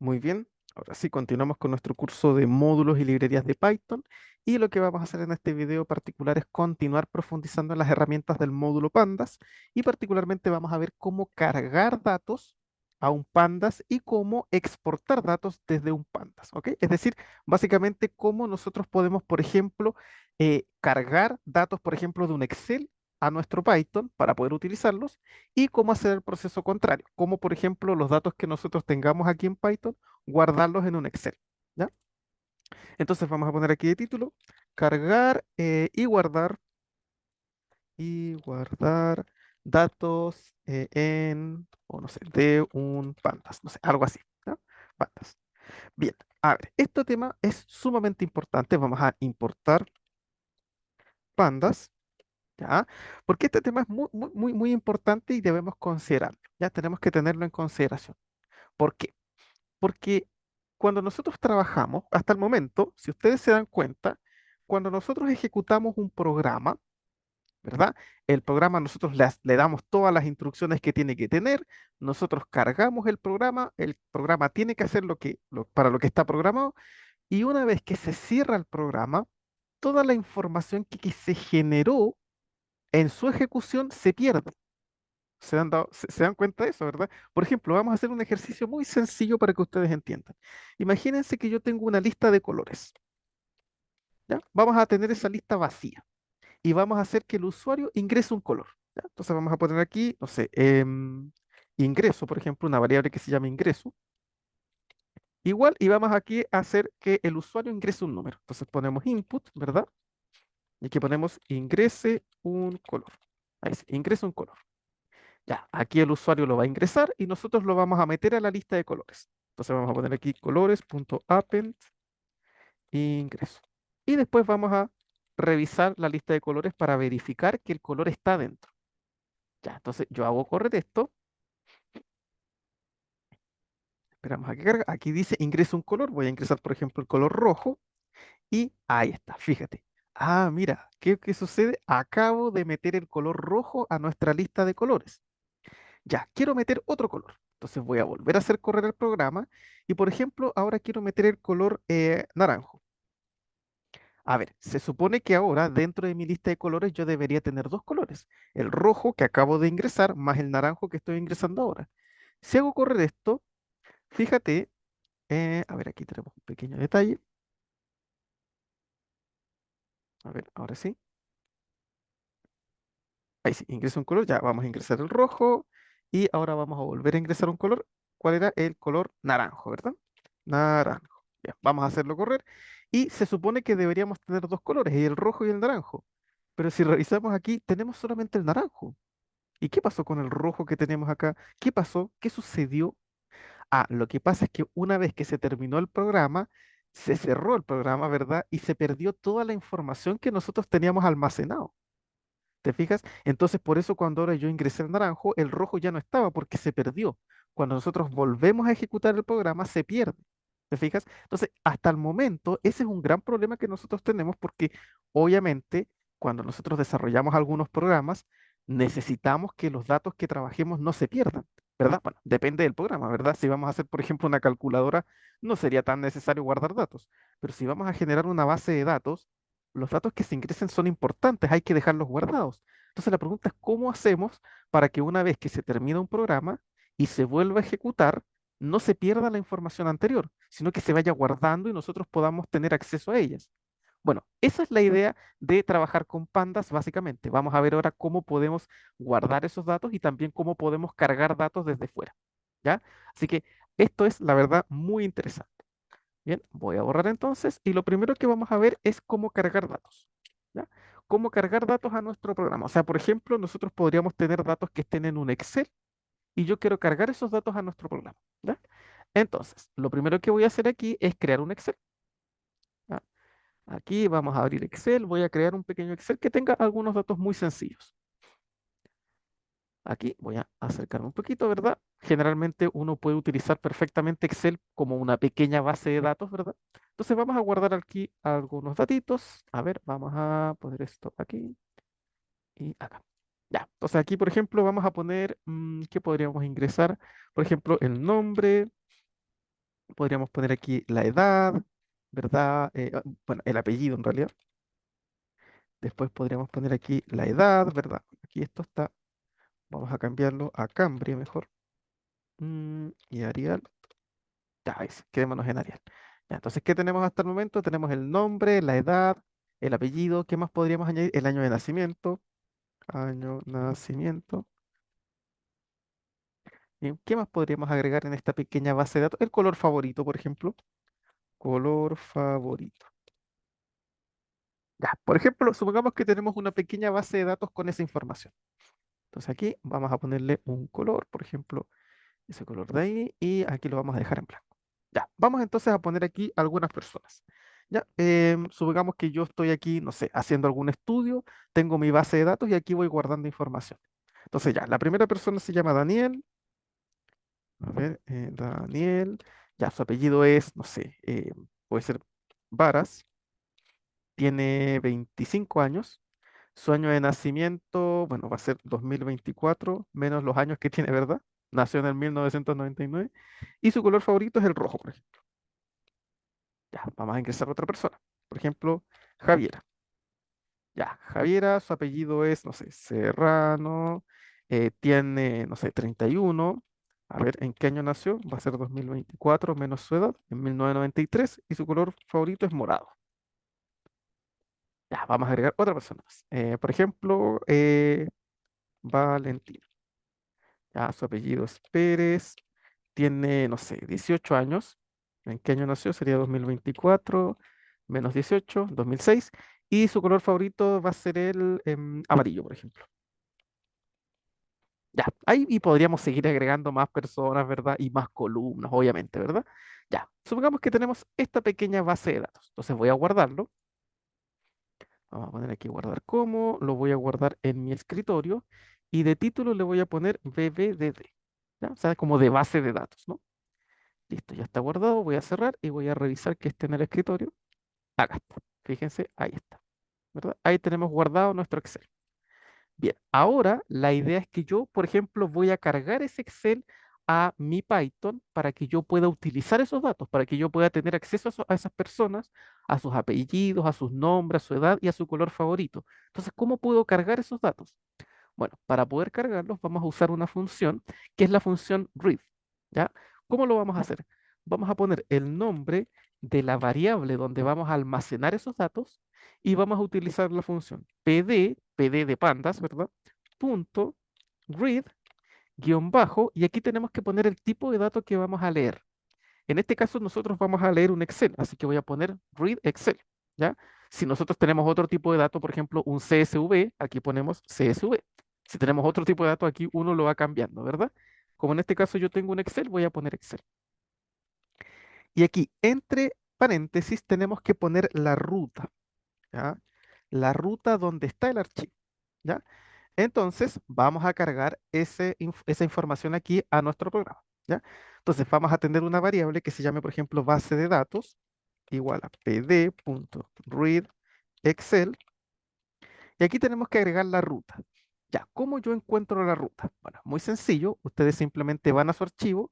Muy bien, ahora sí continuamos con nuestro curso de módulos y librerías de Python y lo que vamos a hacer en este video particular es continuar profundizando en las herramientas del módulo Pandas y particularmente vamos a ver cómo cargar datos a un Pandas y cómo exportar datos desde un Pandas, ¿ok? Es decir, básicamente cómo nosotros podemos, por ejemplo, cargar datos, por ejemplo, de un Excel a nuestro Python para poder utilizarlos y cómo hacer el proceso contrario, como por ejemplo los datos que nosotros tengamos aquí en Python, guardarlos en un Excel, ¿ya? Entonces vamos a poner aquí de título, cargar y guardar datos o no sé, de un pandas, no sé, algo así, ¿ya? Pandas. Bien, a ver, este tema es sumamente importante, vamos a importar pandas, ¿ya? Porque este tema es muy importante y debemos considerarlo, ya tenemos que tenerlo en consideración. ¿Por qué? Porque cuando nosotros trabajamos, hasta el momento, si ustedes se dan cuenta, cuando nosotros ejecutamos un programa, ¿verdad? El programa nosotros le damos todas las instrucciones que tiene que tener, nosotros cargamos el programa tiene que hacer para lo que está programado, y una vez que se cierra el programa, toda la información que se generó en su ejecución se pierde. Se dan cuenta de eso, ¿verdad? Por ejemplo, vamos a hacer un ejercicio muy sencillo para que ustedes entiendan. Imagínense que yo tengo una lista de colores, ¿ya? Vamos a tener esa lista vacía y vamos a hacer que el usuario ingrese un color, ¿ya? Entonces vamos a poner aquí, no sé, ingreso, por ejemplo, una variable que se llama ingreso. Igual, y vamos aquí a hacer que el usuario ingrese un número. Entonces ponemos input, ¿verdad? Y aquí ponemos ingrese un color. Ahí sí, ingrese un color. Ya, aquí el usuario lo va a ingresar y nosotros lo vamos a meter a la lista de colores. Entonces vamos a poner aquí colores.append ingreso. Y después vamos a revisar la lista de colores para verificar que el color está dentro. Ya, entonces yo hago correr esto. Esperamos a que cargue. Aquí dice ingreso un color. Voy a ingresar, por ejemplo, el color rojo. Y ahí está, fíjate. Ah, mira, ¿qué sucede? Acabo de meter el color rojo a nuestra lista de colores. Ya, quiero meter otro color. Entonces voy a volver a hacer correr el programa y, por ejemplo, ahora quiero meter el color naranjo. A ver, se supone que ahora dentro de mi lista de colores yo debería tener dos colores, el rojo que acabo de ingresar más el naranjo que estoy ingresando ahora. Si hago correr esto, fíjate, a ver, aquí tenemos un pequeño detalle. A ver, ahora sí. Ahí sí, ingreso un color, ya vamos a ingresar el rojo y ahora vamos a volver a ingresar un color. ¿Cuál era? El color naranjo, ¿verdad? Naranjo. Ya, vamos a hacerlo correr y se supone que deberíamos tener dos colores, el rojo y el naranjo. Pero si revisamos aquí, tenemos solamente el naranjo. ¿Y qué pasó con el rojo que tenemos acá? ¿Qué pasó? ¿Qué sucedió? Ah, lo que pasa es que una vez que se terminó el programa, se cerró el programa, ¿verdad? Y se perdió toda la información que nosotros teníamos almacenado. ¿Te fijas? Entonces, por eso cuando ahora yo ingresé el naranjo, el rojo ya no estaba porque se perdió. Cuando nosotros volvemos a ejecutar el programa, se pierde. ¿Te fijas? Entonces, hasta el momento, ese es un gran problema que nosotros tenemos porque obviamente cuando nosotros desarrollamos algunos programas, necesitamos que los datos que trabajemos no se pierdan, ¿verdad? Bueno, depende del programa, ¿verdad? Si vamos a hacer, por ejemplo, una calculadora, no sería tan necesario guardar datos, pero si vamos a generar una base de datos, los datos que se ingresen son importantes, hay que dejarlos guardados. Entonces la pregunta es, ¿cómo hacemos para que una vez que se termina un programa y se vuelva a ejecutar, no se pierda la información anterior, sino que se vaya guardando y nosotros podamos tener acceso a ellas? Bueno, esa es la idea de trabajar con pandas, básicamente. Vamos a ver ahora cómo podemos guardar esos datos y también cómo podemos cargar datos desde fuera, ¿ya? Así que esto es, la verdad, muy interesante. Bien, voy a borrar entonces y lo primero que vamos a ver es cómo cargar datos, ¿ya? Cómo cargar datos a nuestro programa. O sea, por ejemplo, nosotros podríamos tener datos que estén en un Excel y yo quiero cargar esos datos a nuestro programa, ¿ya? Entonces, lo primero que voy a hacer aquí es crear un Excel, ¿ya? Aquí vamos a abrir Excel, voy a crear un pequeño Excel que tenga algunos datos muy sencillos. Aquí voy a acercarme un poquito, ¿verdad? Generalmente uno puede utilizar perfectamente Excel como una pequeña base de datos, ¿verdad? Entonces vamos a guardar aquí algunos datitos. A ver, vamos a poner esto aquí y acá. Ya, entonces aquí, por ejemplo, vamos a poner, ¿qué podríamos ingresar? Por ejemplo, el nombre, Podríamos poner aquí la edad, ¿verdad? Bueno, el apellido en realidad. Después podríamos poner aquí la edad, ¿verdad? Aquí esto está. Vamos a cambiarlo a Cambria mejor. Y Arial. Ya, ahí sí, quedémonos en Arial. Ya, entonces, ¿qué tenemos hasta el momento? Tenemos el nombre, la edad, el apellido. ¿Qué más podríamos añadir? El año de nacimiento. Año, nacimiento. Bien, ¿qué más podríamos agregar en esta pequeña base de datos? El color favorito, por ejemplo. Color favorito. Ya, por ejemplo, supongamos que tenemos una pequeña base de datos con esa información. Entonces aquí vamos a ponerle un color, por ejemplo, ese color de ahí, y aquí lo vamos a dejar en blanco. Ya, vamos entonces a poner aquí algunas personas. Ya, supongamos que yo estoy aquí, no sé, haciendo algún estudio, tengo mi base de datos y aquí voy guardando información. Entonces ya, la primera persona se llama Daniel. A ver, Daniel, ya su apellido es, no sé, puede ser Varas, tiene 25 años, su año de nacimiento, bueno, va a ser 2024 menos los años que tiene, ¿verdad? Nació en el 1999, y su color favorito es el rojo, por ejemplo. Ya, vamos a ingresar a otra persona. Por ejemplo, Javiera. Ya, Javiera, su apellido es, no sé, Serrano, tiene, no sé, 31. A ver, ¿en qué año nació? Va a ser 2024 menos su edad, en 1993, y su color favorito es morado. Ya, vamos a agregar otra persona más. Por ejemplo, Valentín. Ya, su apellido es Pérez, tiene, no sé, 18 años. ¿En qué año nació? Sería 2024 menos 18, 2006. Y su color favorito va a ser el amarillo, por ejemplo. Ya, ahí y podríamos seguir agregando más personas, ¿verdad? Y más columnas, obviamente, ¿verdad? Ya, supongamos que tenemos esta pequeña base de datos. Entonces voy a guardarlo. Vamos a poner aquí guardar como. Lo voy a guardar en mi escritorio. Y de título le voy a poner BBDD. ¿Ya? O sea, como de base de datos, ¿no? Listo, ya está guardado. Voy a cerrar y voy a revisar que esté en el escritorio. Acá está. Fíjense, ahí está. ¿Verdad? Ahí tenemos guardado nuestro Excel. Bien, ahora la idea es que yo, por ejemplo, voy a cargar ese Excel a mi Python para que yo pueda utilizar esos datos, para que yo pueda tener acceso a esas personas, a sus apellidos, a sus nombres, a su edad y a su color favorito. Entonces, ¿cómo puedo cargar esos datos? Bueno, para poder cargarlos vamos a usar una función que es la función read, ¿ya? ¿Cómo lo vamos a hacer? Vamos a poner el nombre de la variable donde vamos a almacenar esos datos y vamos a utilizar la función pd de pandas, ¿verdad? Punto read guión bajo, y aquí tenemos que poner el tipo de dato que vamos a leer. En este caso nosotros vamos a leer un Excel, así que voy a poner read Excel, ¿ya? Si nosotros tenemos otro tipo de dato, por ejemplo, un CSV, aquí ponemos CSV. Si tenemos otro tipo de dato, aquí uno lo va cambiando, ¿verdad? Como en este caso yo tengo un Excel, voy a poner Excel. Y aquí, entre paréntesis, tenemos que poner la ruta, ¿ya? La ruta donde está el archivo, ¿ya? Entonces, vamos a cargar esa información aquí a nuestro programa, ¿ya? Entonces, vamos a tener una variable que se llame, por ejemplo, base de datos, igual a pd.read Excel, y aquí tenemos que agregar la ruta. Ya, ¿cómo yo encuentro la ruta? Bueno, muy sencillo, ustedes simplemente van a su archivo,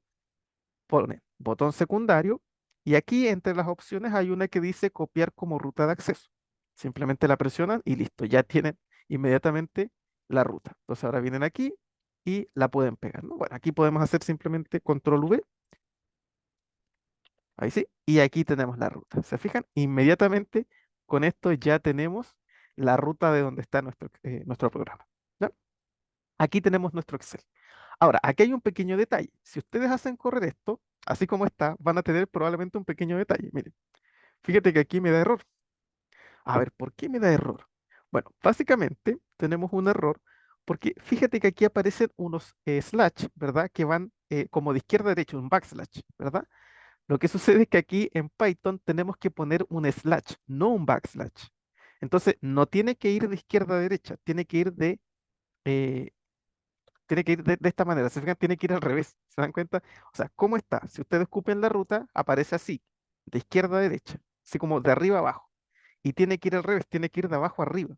ponen botón secundario, y aquí entre las opciones hay una que dice copiar como ruta de acceso. Simplemente la presionan y listo, ya tienen inmediatamente la ruta. Entonces ahora vienen aquí y la pueden pegar, ¿no? Bueno, aquí podemos hacer simplemente control V, ahí sí, y aquí tenemos la ruta. ¿Se fijan? Inmediatamente con esto ya tenemos la ruta de donde está nuestro programa. ¿Ya? Aquí tenemos nuestro Excel. Ahora, aquí hay un pequeño detalle. Si ustedes hacen correr esto, así como está, van a tener probablemente un pequeño detalle. Miren, fíjate que aquí me da error. A ver, ¿por qué me da error? Bueno, básicamente tenemos un error porque fíjate que aquí aparecen unos slash, ¿verdad? Que van como de izquierda a derecha, un backslash, ¿verdad? Lo que sucede es que aquí en Python tenemos que poner un slash, no un backslash. Entonces, no tiene que ir de izquierda a derecha, eh, tiene que ir de esta manera. ¿Se fijan? Tiene que ir al revés. ¿Se dan cuenta? O sea, ¿cómo está? Si ustedes escupen la ruta, aparece así, de izquierda a derecha, así como de arriba a abajo. Y tiene que ir al revés, tiene que ir de abajo a arriba.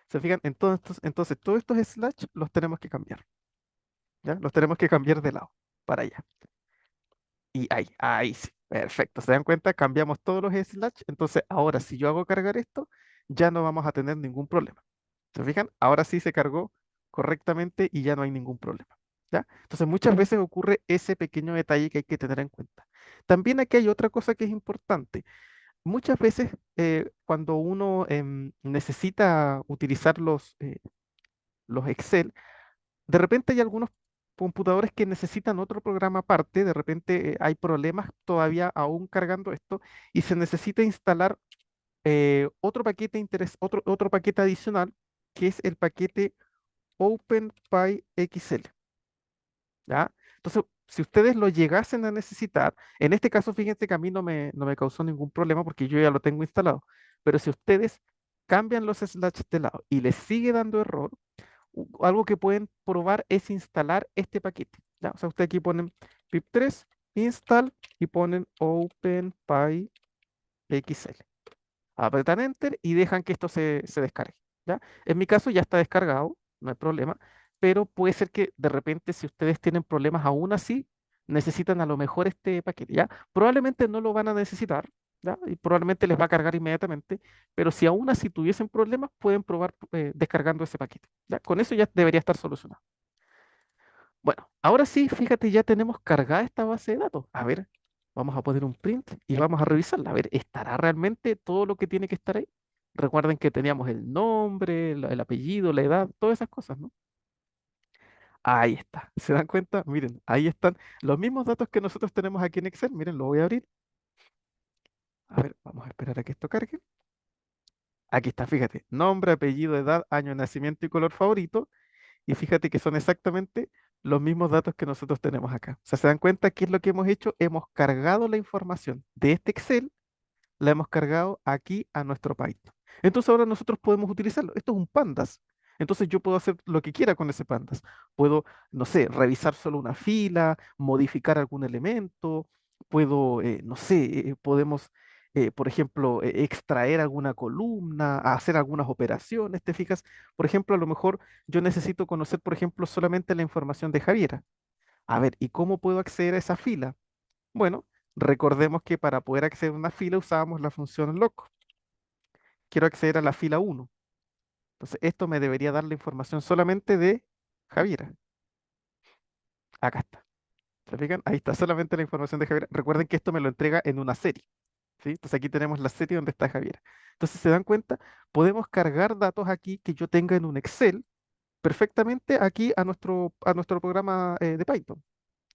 ¿Se fijan? Entonces, todos estos slash los tenemos que cambiar. ¿Ya? Los tenemos que cambiar de lado para allá. Y ahí sí. Perfecto, ¿se dan cuenta? Cambiamos todos los slash, entonces ahora si yo hago cargar esto, ya no vamos a tener ningún problema. ¿Se fijan? Ahora sí se cargó correctamente y ya no hay ningún problema. ¿Ya? Entonces muchas veces ocurre ese pequeño detalle que hay que tener en cuenta. También aquí hay otra cosa que es importante. Muchas veces cuando uno necesita utilizar los Excel, de repente hay algunos computadores que necesitan otro programa aparte, de repente hay problemas todavía aún cargando esto y se necesita instalar otro paquete otro paquete adicional que es el paquete OpenPyXL, ¿ya? Entonces, si ustedes lo llegasen a necesitar, en este caso, fíjense que a mí no me causó ningún problema porque yo ya lo tengo instalado, pero si ustedes cambian los slash de lado y les sigue dando error, algo que pueden probar es instalar este paquete, ¿ya? O sea, ustedes aquí ponen pip3 install y ponen OpenPyXL. Apretan Enter y dejan que esto se descargue, ¿ya? En mi caso ya está descargado, no hay problema, pero puede ser que de repente si ustedes tienen problemas aún así, necesitan a lo mejor este paquete, ¿ya? Probablemente no lo van a necesitar, ¿ya? Y probablemente les va a cargar inmediatamente, pero si aún así tuviesen problemas, pueden probar descargando ese paquete, ¿ya? Con eso ya debería estar solucionado. Bueno, ahora sí, fíjate, ya tenemos cargada esta base de datos. A ver, vamos a poner un print y vamos a revisarla. A ver, ¿estará realmente todo lo que tiene que estar ahí? Recuerden que teníamos el nombre, el apellido, la edad, todas esas cosas, ¿no? Ahí está. ¿Se dan cuenta? Miren, ahí están los mismos datos que nosotros tenemos aquí en Excel. Miren, lo voy a abrir. A ver, vamos a esperar a que esto cargue. Aquí está, fíjate. Nombre, apellido, edad, año de nacimiento y color favorito. Y fíjate que son exactamente los mismos datos que nosotros tenemos acá. O sea, ¿se dan cuenta qué es lo que hemos hecho? Hemos cargado la información de este Excel, la hemos cargado aquí a nuestro Python. Entonces ahora nosotros podemos utilizarlo. Esto es un pandas. Entonces yo puedo hacer lo que quiera con ese pandas. Puedo, no sé, revisar solo una fila, modificar algún elemento, puedo, no sé, podemos, por ejemplo, extraer alguna columna, hacer algunas operaciones, ¿te fijas? Por ejemplo, a lo mejor yo necesito conocer, por ejemplo, solamente la información de Javiera. A ver, ¿y cómo puedo acceder a esa fila? Bueno, recordemos que para poder acceder a una fila usábamos la función loc. Quiero acceder a la fila uno. Entonces, esto me debería dar la información solamente de Javiera. Acá está. ¿Se fijan? Ahí está solamente la información de Javiera. Recuerden que esto me lo entrega en una serie. ¿Sí? Entonces aquí tenemos la serie donde está Javiera. Entonces, ¿se dan cuenta? Podemos cargar datos aquí que yo tenga en un Excel perfectamente aquí a nuestro programa de Python.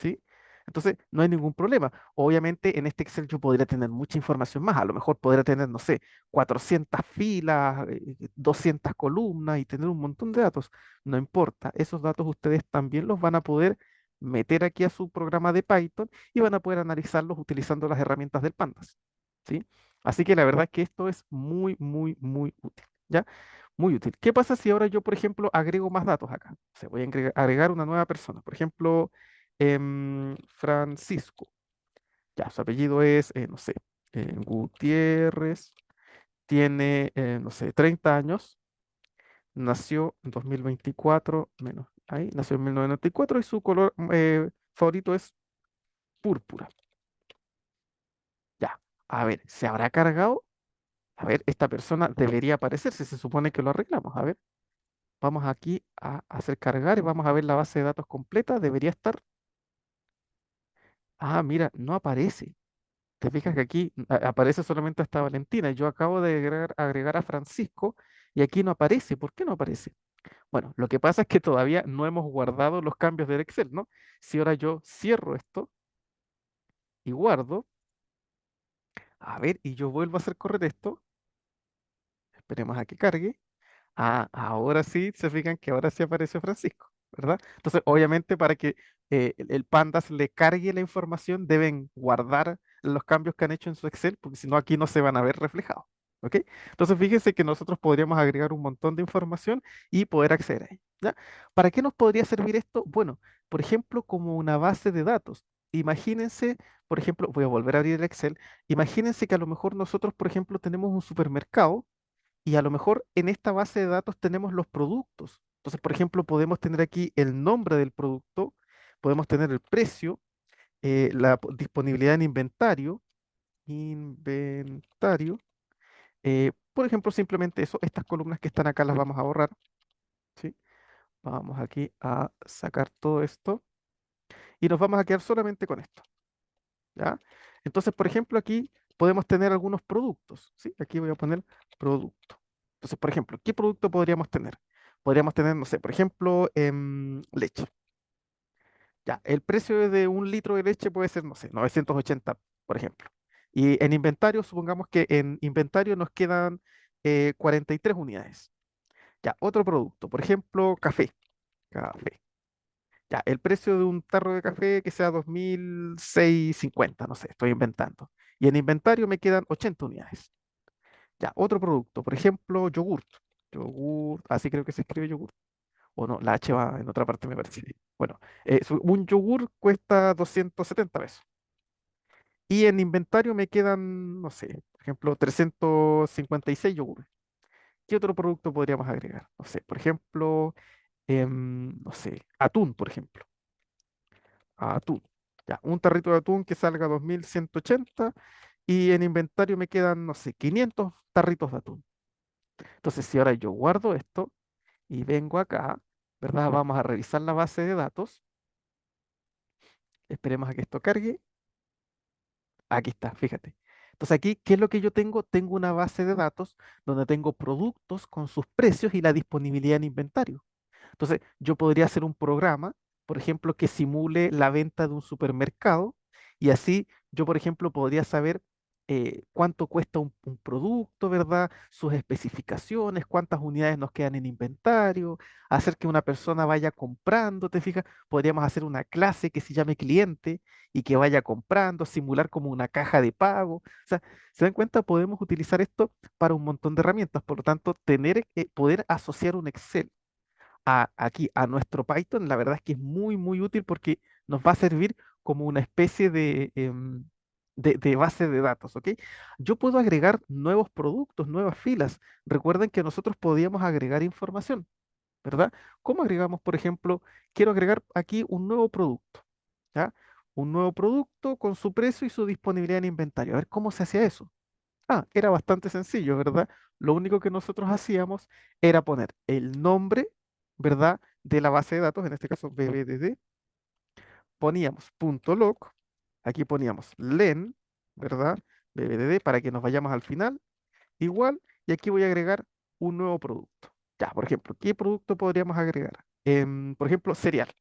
¿Sí? Entonces, no hay ningún problema. Obviamente, en este Excel yo podría tener mucha información más. A lo mejor podría tener, no sé, 400 filas, 200 columnas y tener un montón de datos. No importa. Esos datos ustedes también los van a poder meter aquí a su programa de Python y van a poder analizarlos utilizando las herramientas del Pandas. ¿Sí? Así que la verdad es que esto es muy, muy, muy útil. ¿Ya? Muy útil. ¿Qué pasa si ahora yo, por ejemplo, agrego más datos acá? O sea, voy a agregar una nueva persona. Por ejemplo, Francisco. Ya, su apellido es, no sé, Gutiérrez. Tiene, no sé, 30 años. Nació en 2024, menos ahí, nació en 1994 y su color favorito es púrpura. Ya, a ver, ¿se habrá cargado? A ver, esta persona debería aparecer si se supone que lo arreglamos. A ver. Vamos aquí a hacer cargar y vamos a ver la base de datos completa. Debería estar. Ah, mira, no aparece. Te fijas que aquí aparece solamente hasta Valentina. Yo acabo de agregar a Francisco y aquí no aparece. ¿Por qué no aparece? Bueno, lo que pasa es que todavía no hemos guardado los cambios del Excel, ¿no? Si ahora yo cierro esto y guardo, a ver, y yo vuelvo a hacer correr esto, esperemos a que cargue. Ah, ahora sí, se fijan que ahora sí apareció Francisco, ¿verdad? Entonces, obviamente, para que el Pandas le cargue la información, deben guardar los cambios que han hecho en su Excel, porque si no, aquí no se van a ver reflejados. ¿Ok? Entonces, fíjense que nosotros podríamos agregar un montón de información y poder acceder a ella. ¿Ya? ¿Para qué nos podría servir esto? Bueno, por ejemplo, como una base de datos. Imagínense, por ejemplo, voy a volver a abrir el Excel. Imagínense que a lo mejor nosotros, por ejemplo, tenemos un supermercado y a lo mejor en esta base de datos tenemos los productos. Entonces, por ejemplo, podemos tener aquí el nombre del producto, podemos tener el precio disponibilidad en inventario, por ejemplo, simplemente eso, estas columnas que están acá las vamos a borrar, ¿sí? Vamos aquí a sacar todo esto y nos vamos a quedar solamente con esto, ¿ya? Entonces, por ejemplo, aquí podemos tener algunos productos, ¿sí? Aquí voy a poner producto. Entonces, por ejemplo, ¿qué producto podríamos tener? Podríamos tener, no sé, por ejemplo, leche. Ya, el precio de un litro de leche puede ser, no sé, 980, por ejemplo. Y en inventario, supongamos que en inventario nos quedan 43 unidades. Ya, otro producto, por ejemplo, café. Café. Ya, el precio de un tarro de café que sea 2.650, no sé, estoy inventando. Y en inventario me quedan 80 unidades. Ya, otro producto, por ejemplo, yogurt. Yogurt, así creo que se escribe yogurt. O no, la H va en otra parte, me parece. Bueno, un yogur cuesta 270 pesos. Y en inventario me quedan, no sé, por ejemplo, 356 yogures. ¿Qué otro producto podríamos agregar? No sé, por ejemplo, no sé, atún, por ejemplo. Atún. Ya, un tarrito de atún que salga 2.180 y en inventario me quedan, no sé, 500 tarritos de atún. Entonces, si ahora yo guardo esto y vengo acá, ¿verdad? Vamos a revisar la base de datos. Esperemos a que esto cargue. Aquí está, fíjate. Entonces aquí, ¿qué es lo que yo tengo? Tengo una base de datos donde tengo productos con sus precios y la disponibilidad en inventario. Entonces, yo podría hacer un programa, por ejemplo, que simule la venta de un supermercado y así yo, por ejemplo, podría saber cuánto cuesta un producto, ¿verdad? Sus especificaciones, cuántas unidades nos quedan en inventario, hacer que una persona vaya comprando, ¿te fijas? Podríamos hacer una clase que se llame cliente y que vaya comprando, simular como una caja de pago. O sea, ¿se dan cuenta? Podemos utilizar esto para un montón de herramientas. Por lo tanto, poder asociar un Excel aquí a nuestro Python, la verdad es que es muy, muy útil porque nos va a servir como una especie de base de datos, ¿ok? Yo puedo agregar nuevos productos, nuevas filas. Recuerden que nosotros podíamos agregar información, ¿verdad? ¿Cómo agregamos, por ejemplo, quiero agregar aquí un nuevo producto, ¿ya? Un nuevo producto con su precio y su disponibilidad en inventario. A ver cómo se hacía eso. Ah, era bastante sencillo, ¿verdad? Lo único que nosotros hacíamos era poner el nombre, ¿verdad? De la base de datos, en este caso BBDD, poníamos .log, aquí poníamos len, ¿verdad? BBDD para que nos vayamos al final, igual, y aquí voy a agregar un nuevo producto. Ya, por ejemplo, ¿qué producto podríamos agregar? Por ejemplo, cereal.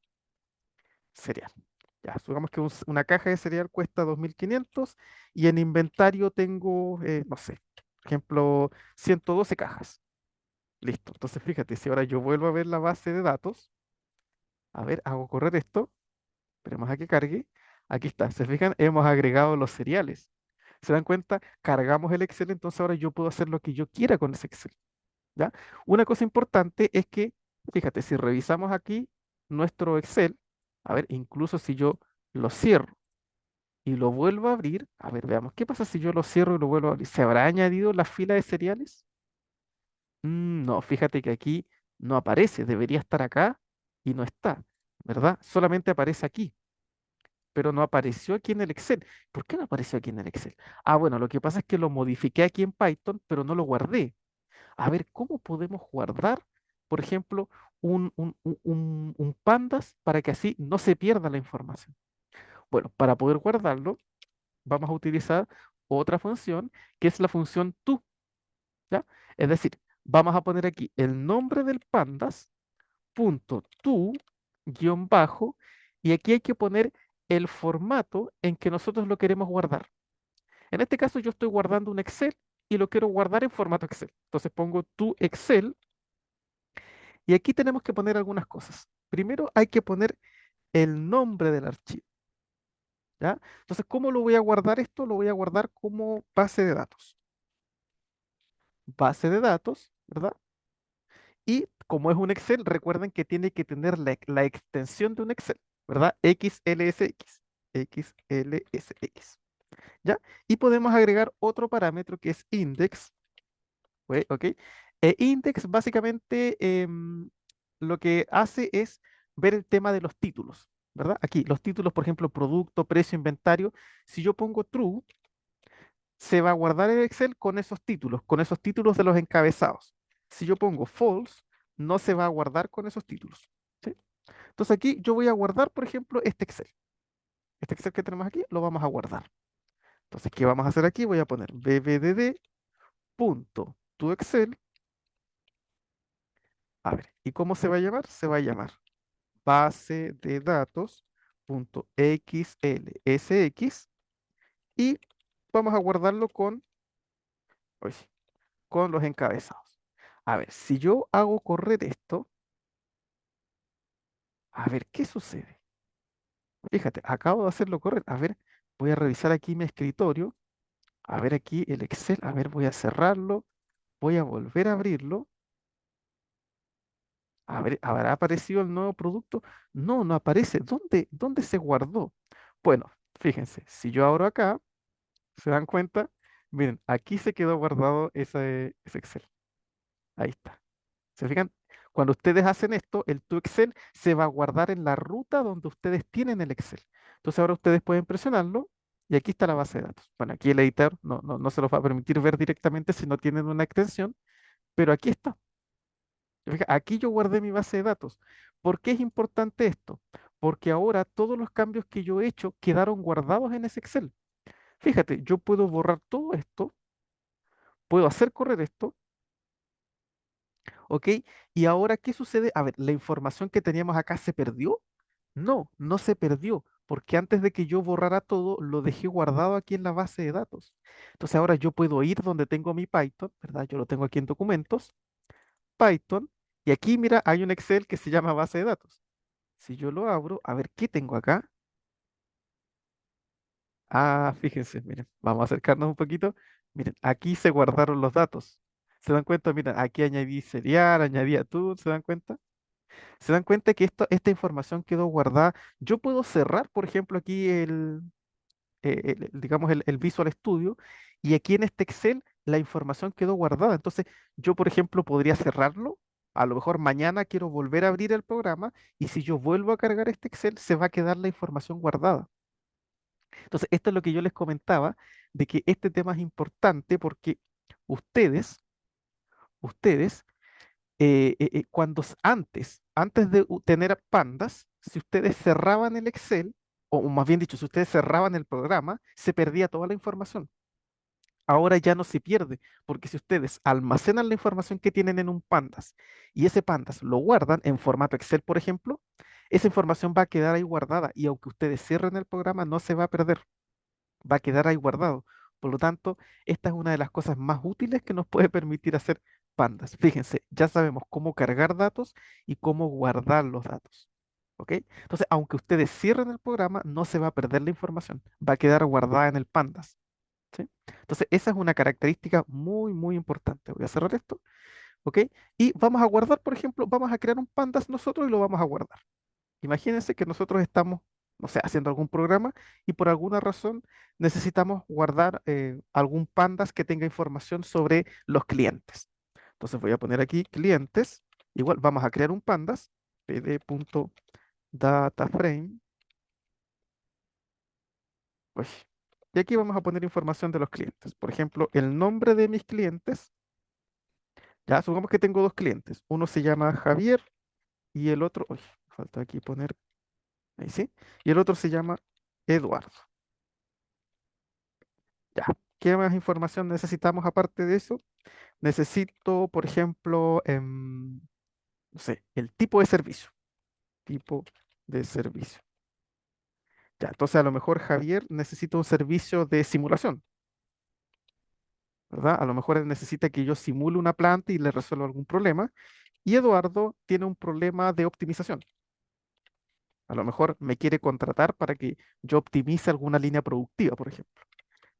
Ya, supongamos que una caja de cereal cuesta 2.500 y en inventario tengo, no sé, por ejemplo, 112 cajas. Listo. Entonces, fíjate, si ahora yo vuelvo a ver la base de datos, a ver, hago correr esto, esperemos a que cargue. Aquí está, se fijan, hemos agregado los cereales. ¿Se dan cuenta? Cargamos el Excel, entonces ahora yo puedo hacer lo que yo quiera con ese Excel. ¿Ya? Una cosa importante es que, fíjate, si revisamos aquí nuestro Excel, a ver, incluso si yo lo cierro y lo vuelvo a abrir, a ver, veamos, ¿qué pasa si yo lo cierro y lo vuelvo a abrir? ¿Se habrá añadido la fila de cereales? No, fíjate que aquí no aparece, debería estar acá y no está, ¿verdad? Solamente aparece aquí, pero no apareció aquí en el Excel. ¿Por qué no apareció aquí en el Excel? Ah, bueno, lo que pasa es que lo modifiqué aquí en Python, pero no lo guardé. A ver, ¿cómo podemos guardar, por ejemplo, un pandas para que así no se pierda la información? Bueno, para poder guardarlo, vamos a utilizar otra función que es la función to, ¿ya? Es decir, vamos a poner aquí el nombre del pandas, punto to, guión bajo, y aquí hay que poner el formato en que nosotros lo queremos guardar. En este caso yo estoy guardando un Excel y lo quiero guardar en formato Excel. Entonces pongo to Excel y aquí tenemos que poner algunas cosas. Primero hay que poner el nombre del archivo, ¿ya? Entonces, ¿cómo lo voy a guardar esto? Lo voy a guardar como base de datos. Base de datos, ¿verdad? Y como es un Excel, recuerden que tiene que tener la extensión de un Excel, ¿verdad? XLSX. XLSX. ¿Ya? Y podemos agregar otro parámetro que es index, ¿ok? Index básicamente lo que hace es ver el tema de los títulos. ¿verdad? Aquí, los títulos, por ejemplo, producto, precio, inventario. Si yo pongo true, se va a guardar el Excel con esos títulos de los encabezados. Si yo pongo false, no se va a guardar con esos títulos. ¿Sí? Entonces aquí yo voy a guardar, por ejemplo, este Excel. Este Excel que tenemos aquí lo vamos a guardar. Entonces, ¿qué vamos a hacer aquí? Voy a poner bbdd.toExcel. A ver, ¿y cómo se va a llamar? Se va a llamar base de datos.xlsx y vamos a guardarlo uy, con los encabezados. A ver, si yo hago correr esto, a ver, ¿qué sucede? Fíjate, acabo de hacerlo correr. A ver, voy a revisar aquí mi escritorio. A ver aquí el Excel. A ver, voy a cerrarlo. Voy a volver a abrirlo. A ver, ¿habrá aparecido el nuevo producto? No, no aparece. ¿Dónde se guardó? Bueno, fíjense, si yo abro acá, ¿se dan cuenta? Miren, aquí se quedó guardado ese Excel. Ahí está. ¿Se fijan? Cuando ustedes hacen esto, el tu Excel se va a guardar en la ruta donde ustedes tienen el Excel. Entonces ahora ustedes pueden presionarlo y aquí está la base de datos. Bueno, aquí el editor no se los va a permitir ver directamente si no tienen una extensión, pero aquí está. Fija, aquí yo guardé mi base de datos. ¿Por qué es importante esto? Porque ahora todos los cambios que yo he hecho quedaron guardados en ese Excel. Fíjate, yo puedo borrar todo esto, puedo hacer correr esto, ¿ok? Y ahora, ¿qué sucede? A ver, ¿la información que teníamos acá se perdió? No, no se perdió, porque antes de que yo borrara todo, lo dejé guardado aquí en la base de datos. Entonces ahora yo puedo ir donde tengo mi Python, ¿verdad? Yo lo tengo aquí en documentos, Python, y aquí, mira, hay un Excel que se llama base de datos. Si yo lo abro, a ver, ¿qué tengo acá? Ah, fíjense, miren, vamos a acercarnos un poquito. Miren, aquí se guardaron los datos. ¿Se dan cuenta? Miren, aquí añadí serial, añadí atún, ¿se dan cuenta? ¿Se dan cuenta que esta información quedó guardada? Yo puedo cerrar, por ejemplo, aquí digamos, el Visual Studio, y aquí en este Excel la información quedó guardada. Entonces, yo, por ejemplo, podría cerrarlo. A lo mejor mañana quiero volver a abrir el programa y si yo vuelvo a cargar este Excel, se va a quedar la información guardada. Entonces, esto es lo que yo les comentaba, de que este tema es importante porque ustedes, ustedes, cuando antes de tener pandas, si ustedes cerraban el Excel, o más bien dicho, si ustedes cerraban el programa, se perdía toda la información. Ahora ya no se pierde, porque si ustedes almacenan la información que tienen en un pandas y ese pandas lo guardan en formato Excel, por ejemplo, esa información va a quedar ahí guardada y aunque ustedes cierren el programa, no se va a perder, va a quedar ahí guardado. Por lo tanto, esta es una de las cosas más útiles que nos puede permitir hacer pandas. Fíjense, ya sabemos cómo cargar datos y cómo guardar los datos. ¿Ok? Entonces, aunque ustedes cierren el programa, no se va a perder la información, va a quedar guardada en el pandas. ¿Sí? Entonces, esa es una característica muy, muy importante. Voy a cerrar esto, ¿ok? Y vamos a guardar, por ejemplo, vamos a crear un pandas nosotros y lo vamos a guardar. Imagínense que nosotros estamos, no sé, haciendo algún programa y por alguna razón necesitamos guardar algún pandas que tenga información sobre los clientes. Entonces voy a poner aquí clientes. Igual vamos a crear un pandas, pd.dataframe. Uy, y aquí vamos a poner información de los clientes. Por ejemplo, el nombre de mis clientes. Ya, supongamos que tengo dos clientes. Uno se llama Javier y el otro, uy, falta aquí poner, ahí sí. Y el otro se llama Eduardo. Ya. ¿Qué más información necesitamos aparte de eso? Necesito, por ejemplo, no sé, el tipo de servicio. Tipo de servicio. Ya, entonces a lo mejor Javier necesita un servicio de simulación, ¿verdad? A lo mejor él necesita que yo simule una planta y le resuelva algún problema. Y Eduardo tiene un problema de optimización. A lo mejor me quiere contratar para que yo optimice alguna línea productiva, por ejemplo.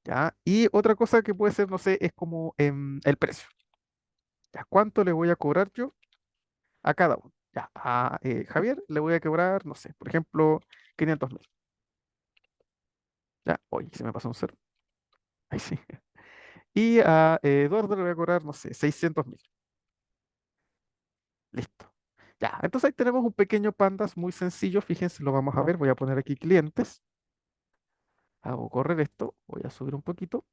¿Ya? Y otra cosa que puede ser, no sé, es como el precio. ¿Ya? ¿Cuánto le voy a cobrar yo a cada uno? Ya, a Javier le voy a cobrar, no sé, por ejemplo, 500.000. Ya, oye, se me pasó un cero. Ahí sí. Y a Eduardo le voy a cobrar, no sé, 600.000. Listo. Ya, entonces ahí tenemos un pequeño pandas muy sencillo. Fíjense, lo vamos a ver. Voy a poner aquí clientes. Hago correr esto. Voy a subir un poquito.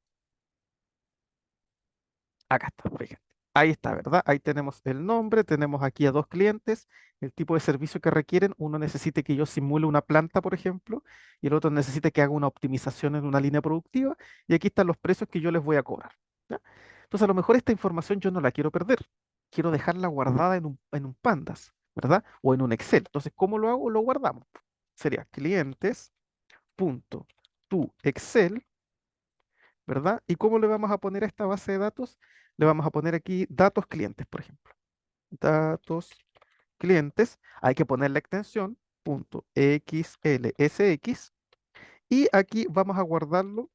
Acá está, fíjate. Ahí está, ¿verdad? Ahí tenemos el nombre, tenemos aquí a dos clientes, el tipo de servicio que requieren. Uno necesita que yo simule una planta, por ejemplo, y el otro necesita que haga una optimización en una línea productiva. Y aquí están los precios que yo les voy a cobrar. ¿Ya? Entonces, a lo mejor esta información yo no la quiero perder. Quiero dejarla guardada en un Pandas, ¿verdad? O en un Excel. Entonces, ¿cómo lo hago? Lo guardamos. Sería clientes, punto, tu Excel, ¿verdad? ¿Y cómo le vamos a poner a esta base de datos? Le vamos a poner aquí datos clientes, por ejemplo. Datos clientes. Hay que poner la extensión punto .xlsx y aquí vamos a guardarlo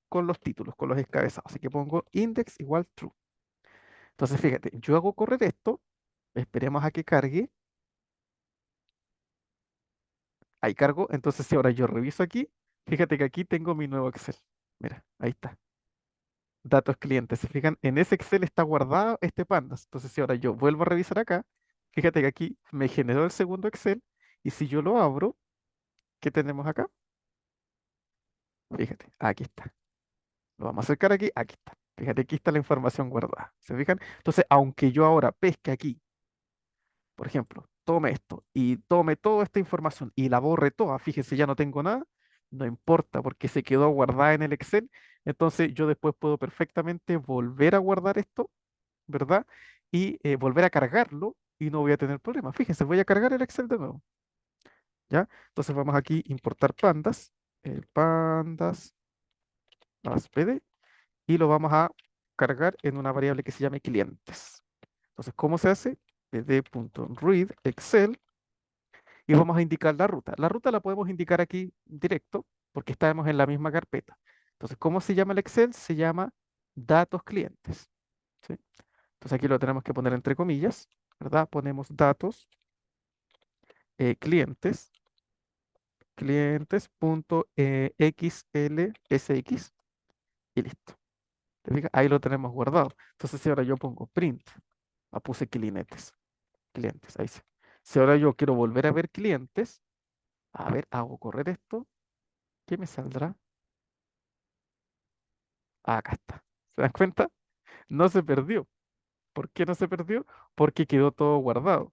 con los títulos, con los encabezados. Así que pongo index igual true. Entonces, fíjate, yo hago correr esto, esperemos a que cargue. Ahí cargo. Entonces, si ahora yo reviso aquí, fíjate que aquí tengo mi nuevo Excel. Mira, ahí está. Datos clientes. Se fijan, en ese Excel está guardado este pandas. Entonces, si ahora yo vuelvo a revisar acá, fíjate que aquí me generó el segundo Excel. Y si yo lo abro, ¿qué tenemos acá? Fíjate, aquí está. Lo vamos a acercar aquí, aquí está. Fíjate, aquí está la información guardada. ¿Se fijan? Entonces, aunque yo ahora pesque aquí, por ejemplo, tome esto y tome toda esta información y la borre toda, fíjense, ya no tengo nada, no importa porque se quedó guardada en el Excel. Entonces, yo después puedo perfectamente volver a guardar esto, ¿verdad? Y volver a cargarlo y no voy a tener problema. Fíjense, voy a cargar el Excel de nuevo, ¿ya? Entonces, vamos aquí, importar pandas, pandas, as PD, y lo vamos a cargar en una variable que se llame clientes. Entonces, ¿cómo se hace? pd.read Excel y vamos a indicar la ruta. La ruta la podemos indicar aquí directo porque estamos en la misma carpeta. Entonces, ¿cómo se llama el Excel? Se llama datos clientes. ¿Sí? Entonces, aquí lo tenemos que poner entre comillas, ¿verdad? Ponemos datos clientes, clientes.xlsx y listo. ¿Te fijas? Ahí lo tenemos guardado. Entonces, si ahora yo pongo print, puse clientes, ahí sí. Si ahora yo quiero volver a ver clientes, a ver, hago correr esto, ¿qué me saldrá? Acá está. ¿Se dan cuenta? No se perdió. ¿Por qué no se perdió? Porque quedó todo guardado,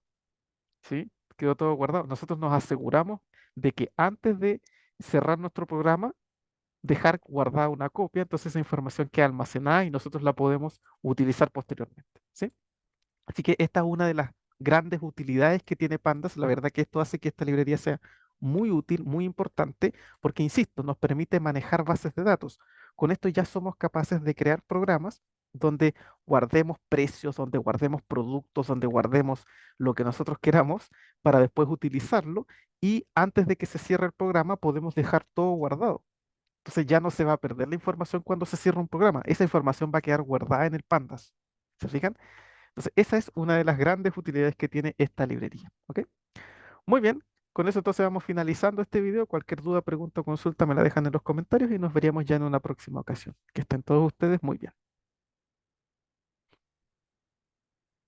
¿sí? Quedó todo guardado. Nosotros nos aseguramos de que antes de cerrar nuestro programa, dejar guardada una copia, entonces esa información queda almacenada y nosotros la podemos utilizar posteriormente, ¿sí? Así que esta es una de las grandes utilidades que tiene Pandas. La verdad que esto hace que esta librería sea muy útil, muy importante, porque, insisto, nos permite manejar bases de datos. Con esto ya somos capaces de crear programas donde guardemos precios, donde guardemos productos, donde guardemos lo que nosotros queramos para después utilizarlo y antes de que se cierre el programa podemos dejar todo guardado. Entonces ya no se va a perder la información cuando se cierra un programa. Esa información va a quedar guardada en el Pandas. ¿Se fijan? Entonces, esa es una de las grandes utilidades que tiene esta librería. ¿Ok? Muy bien, con eso entonces vamos finalizando este video. Cualquier duda, pregunta o consulta me la dejan en los comentarios y nos veríamos ya en una próxima ocasión. Que estén todos ustedes muy bien.